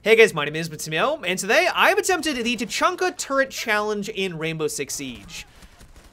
Hey guys, my name is Matimio, and today I've attempted the Tachanka Turret Challenge in Rainbow Six Siege.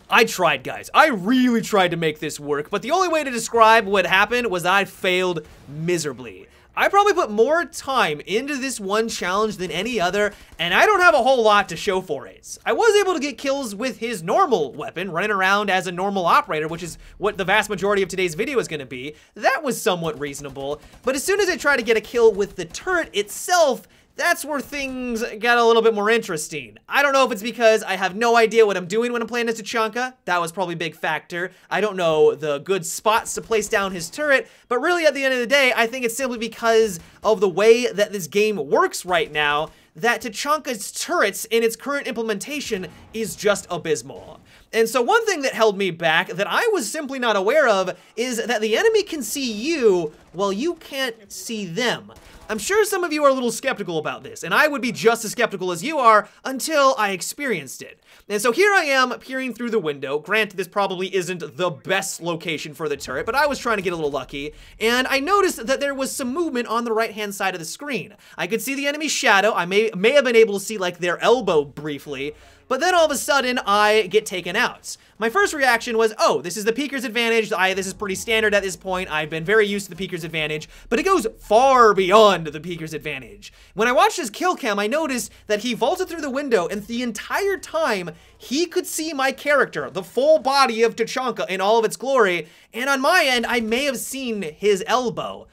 I tried, guys. I really tried to make this work, but the only way to describe what happened was that I failed miserably. I probably put more time into this one challenge than any other, and I don't have a whole lot to show for it. I was able to get kills with his normal weapon, running around as a normal operator, which is what the vast majority of today's video is going to be. That was somewhat reasonable, but as soon as I tried to get a kill with the turret itself, that's where things got a little bit more interesting. I don't know if it's because I have no idea what I'm doing when I'm playing as Tachanka. That was probably a big factor. I don't know the good spots to place down his turret, but really at the end of the day, I think it's simply because of the way that this game works right now that Tachanka's turrets in its current implementation is just abysmal. And so one thing that held me back that I was simply not aware of is that the enemy can see you while you can't see them. I'm sure some of you are a little skeptical about this, and I would be just as skeptical as you are until I experienced it. And so here I am peering through the window. Granted, this probably isn't the best location for the turret, but I was trying to get a little lucky, and I noticed that there was some movement on the right-hand side of the screen. I could see the enemy's shadow. I may have been able to see like their elbow briefly, but then all of a sudden, I get taken out. My first reaction was, oh, this is the peeker's advantage. This is pretty standard at this point. I've been very used to the peeker's advantage, but it goes far beyond the peeker's advantage. When I watched his kill cam, I noticed that he vaulted through the window, and the entire time, he could see my character, the full body of Tachanka in all of its glory, and on my end, I may have seen his elbow.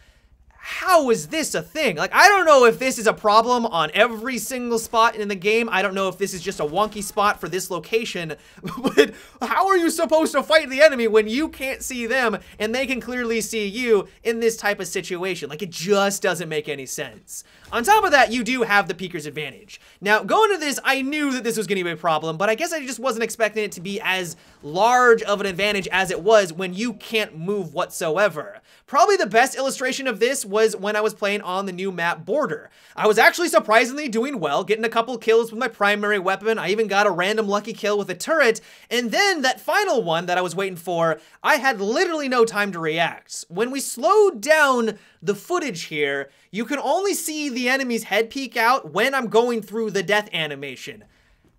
How is this a thing? Like, I don't know if this is a problem on every single spot in the game. I don't know if this is just a wonky spot for this location, but how are you supposed to fight the enemy when you can't see them and they can clearly see you in this type of situation? Like, it just doesn't make any sense. On top of that, you do have the peeker's advantage. Now, going into this, I knew that this was going to be a problem, but I guess I just wasn't expecting it to be as large of an advantage as it was when you can't move whatsoever. Probably the best illustration of this was when I was playing on the new map Border. I was actually surprisingly doing well, getting a couple kills with my primary weapon. I even got a random lucky kill with a turret, and then that final one that I was waiting for, I had literally no time to react. When we slowed down the footage here, you can only see the enemy's head peek out when I'm going through the death animation.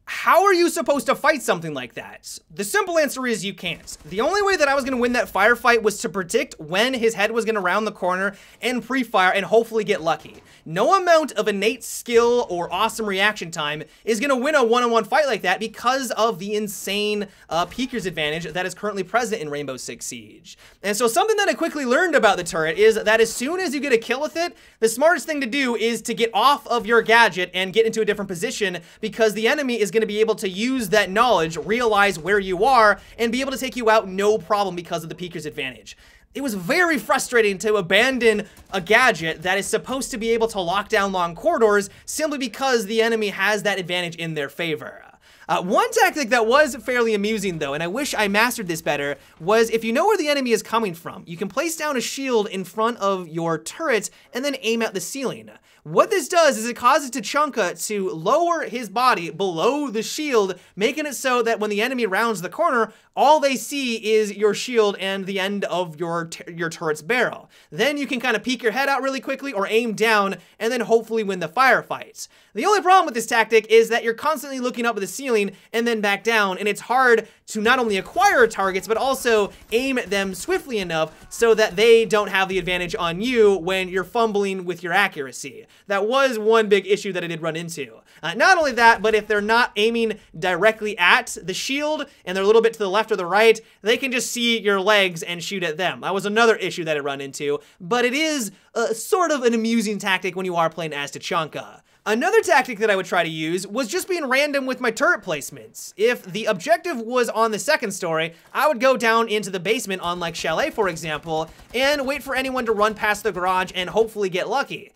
How are you supposed to fight something like that? The simple answer is you can't. The only way that I was going to win that firefight was to predict when his head was going to round the corner and pre-fire and hopefully get lucky. No amount of innate skill or awesome reaction time is going to win a one-on-one fight like that because of the insane peeker's advantage that is currently present in Rainbow Six Siege. And so something that I quickly learned about the turret is that as soon as you get a kill with it, the smartest thing to do is to get off of your gadget and get into a different position because the enemy is going to be able to use that knowledge, realize where you are, and be able to take you out no problem because of the peeker's advantage. It was very frustrating to abandon a gadget that is supposed to be able to lock down long corridors simply because the enemy has that advantage in their favor. One tactic that was fairly amusing though, and I wish I mastered this better, was if you know where the enemy is coming from, you can place down a shield in front of your turret and then aim at the ceiling. What this does is it causes Tachanka to lower his body below the shield, making it so that when the enemy rounds the corner, all they see is your shield and the end of your turret's barrel. Then you can kind of peek your head out really quickly or aim down and then hopefully win the firefight. The only problem with this tactic is that you're constantly looking up at the ceiling and then back down, and it's hard to not only acquire targets but also aim at them swiftly enough so that they don't have the advantage on you when you're fumbling with your accuracy. That was one big issue that I did run into. Not only that, but if they're not aiming directly at the shield and they're a little bit to the left or the right, they can just see your legs and shoot at them. That was another issue that I run into, but it is sort of an amusing tactic when you are playing as Tachanka. Another tactic that I would try to use was just being random with my turret placements. If the objective was on the second story, I would go down into the basement on like Chalet, for example, and wait for anyone to run past the garage and hopefully get lucky.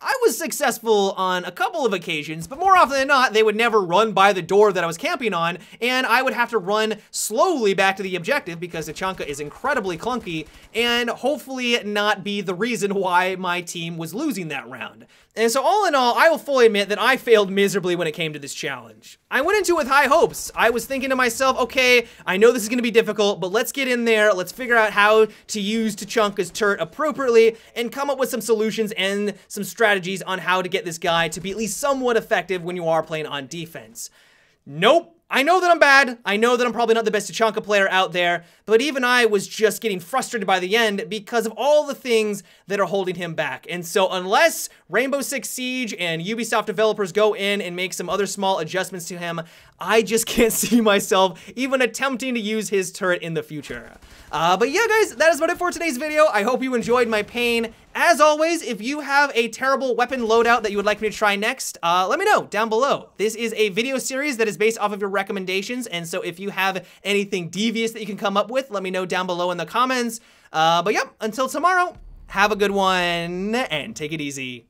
I was successful on a couple of occasions, but more often than not, they would never run by the door that I was camping on, and I would have to run slowly back to the objective because Tachanka is incredibly clunky, and hopefully not be the reason why my team was losing that round. And so all in all, I will fully admit that I failed miserably when it came to this challenge. I went into it with high hopes. I was thinking to myself, okay, I know this is gonna be difficult, but let's get in there, let's figure out how to use Tachanka's turret appropriately, and come up with some solutions and some strategies strategies on how to get this guy to be at least somewhat effective when you are playing on defense. Nope. I know that I'm bad. I know that I'm probably not the best Tachanka player out there, but even I was just getting frustrated by the end because of all the things that are holding him back. And so unless Rainbow Six Siege and Ubisoft developers go in and make some other small adjustments to him, I just can't see myself even attempting to use his turret in the future. But yeah, guys, that is about it for today's video. I hope you enjoyed my pain. As always, if you have a terrible weapon loadout that you would like me to try next, let me know down below. This is a video series that is based off of your recommendations, and so if you have anything devious that you can come up with, let me know down below in the comments. But yeah, until tomorrow, have a good one, and take it easy.